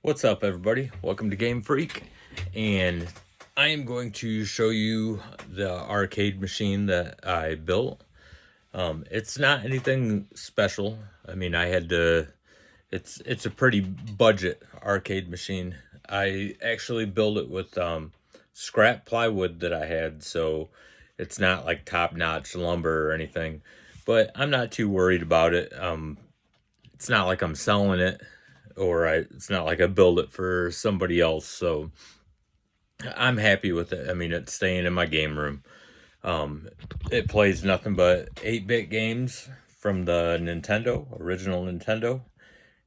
What's up, everybody? Welcome to Game Freak, and I am going to show you the arcade machine that I built. It's not anything special. I mean, I had to. It's a pretty budget arcade machine. I actually built it with scrap plywood that I had, so it's not like top-notch lumber or anything. But I'm not too worried about it. It's not like I'm selling it, it's not like I build it for somebody else. So I'm happy with it. I mean, it's staying in my game room. It plays nothing but 8-bit games from the original Nintendo.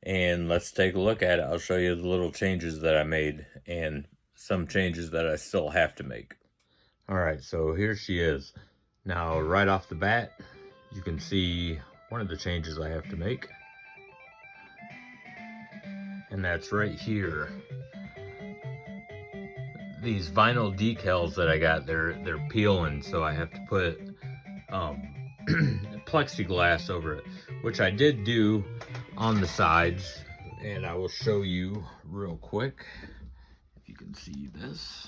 And let's take a look at it. I'll show you the little changes that I made and some changes that I still have to make. All right, so here she is. Now, right off the bat, you can see one of the changes I have to make. And that's right here. These vinyl decals that I got, they're peeling, so I have to put plexiglass over it, which I did do on the sides, and I will show you real quick if you can see this.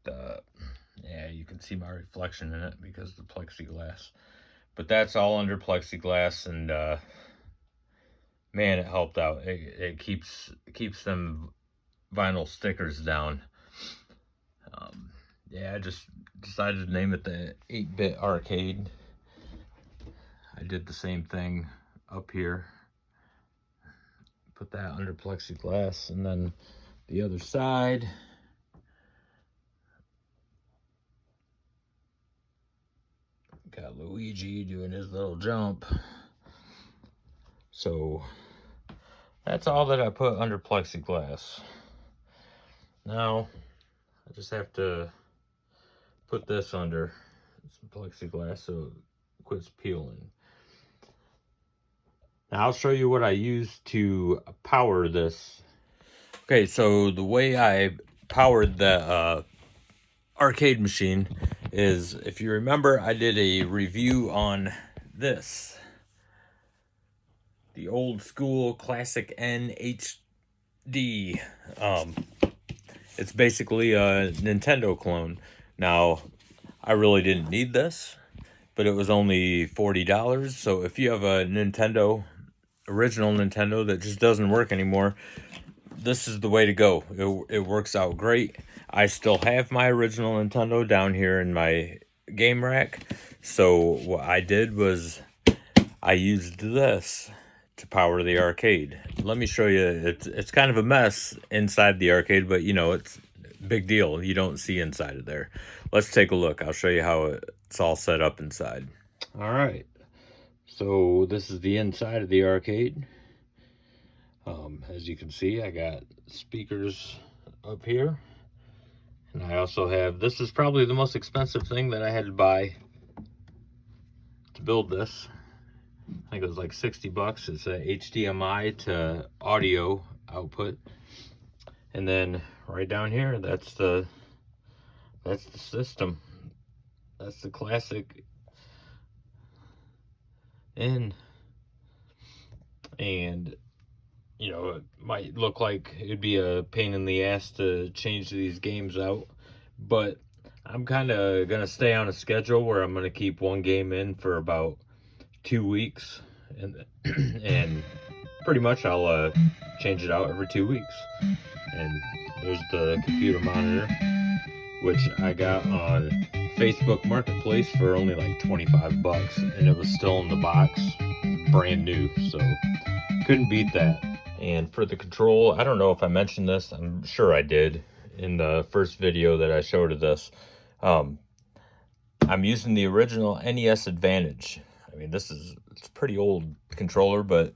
Yeah, you can see my reflection in it because of the plexiglass. But that's all under plexiglass, and man, it helped out. It keeps them vinyl stickers down. Yeah, I just decided to name it the 8-bit arcade. I did the same thing up here. Put that under plexiglass, and then the other side. Got Luigi doing his little jump. So that's all that I put under plexiglass. Now I just have to put this under some plexiglass so it quits peeling. Now I'll show you what I use to power this. Okay, so the way I powered the arcade machine is, if you remember, I did a review on this. The old school classic N HD. It's basically a Nintendo clone. Now, I really didn't need this, but it was only $40. So if you have a original Nintendo that just doesn't work anymore, this is the way to go. It works out great. I still have my original Nintendo down here in my game rack. So what I did was I used this to power the arcade. Let me show you. It's kind of a mess inside the arcade, but you know, it's a big deal. You don't see inside of there. Let's take a look. I'll show you how it's all set up inside. All right. So this is the inside of the arcade. As you can see, I got speakers up here. And I also have, this is probably the most expensive thing that I had to buy to build this. I think it was like 60 bucks. It's a HDMI to audio output. And then right down here, that's the system. That's the classic in. And you know, it might look like it'd be a pain in the ass to change these games out, but I'm kind of gonna stay on a schedule where I'm gonna keep one game in for about 2 weeks, and pretty much I'll change it out every 2 weeks. And there's the computer monitor, which I got on Facebook Marketplace for only like 25 bucks, and it was still in the box, brand new, so couldn't beat that. And for the control, I don't know if I mentioned this, I'm sure I did in the first video that I showed of this. I'm using the original NES Advantage. I mean, it's a pretty old controller, but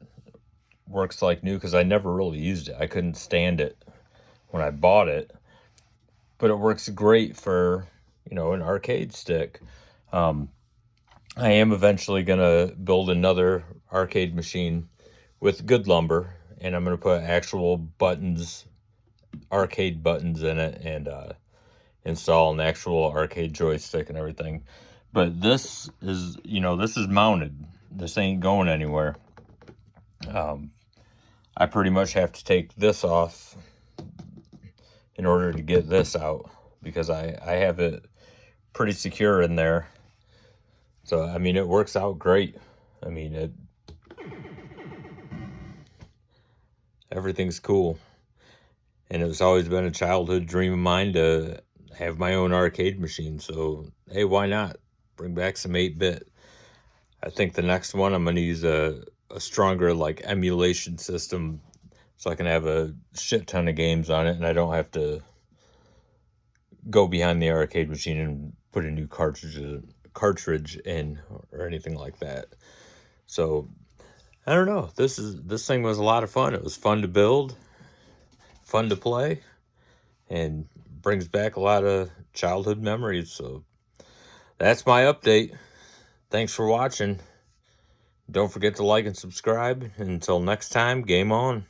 works like new because I never really used it. I couldn't stand it when I bought it, but it works great for, you know, an arcade stick. I am eventually gonna build another arcade machine with good lumber, and I'm gonna put actual buttons, arcade buttons in it, and install an actual arcade joystick and everything. But this is, you know, this is mounted. This ain't going anywhere. I pretty much have to take this off in order to get this out, because I have it pretty secure in there. So, I mean, it works out great. I mean, everything's cool. And it's always been a childhood dream of mine to have my own arcade machine. So, hey, why not? Bring back some 8-bit. I think the next one I'm going to use a stronger, like, emulation system so I can have a shit ton of games on it and I don't have to go behind the arcade machine and put a new cartridge in or anything like that. So, I don't know. This thing was a lot of fun. It was fun to build, fun to play, and brings back a lot of childhood memories. So that's my update. Thanks for watching. Don't forget to like and subscribe. Until next time, game on.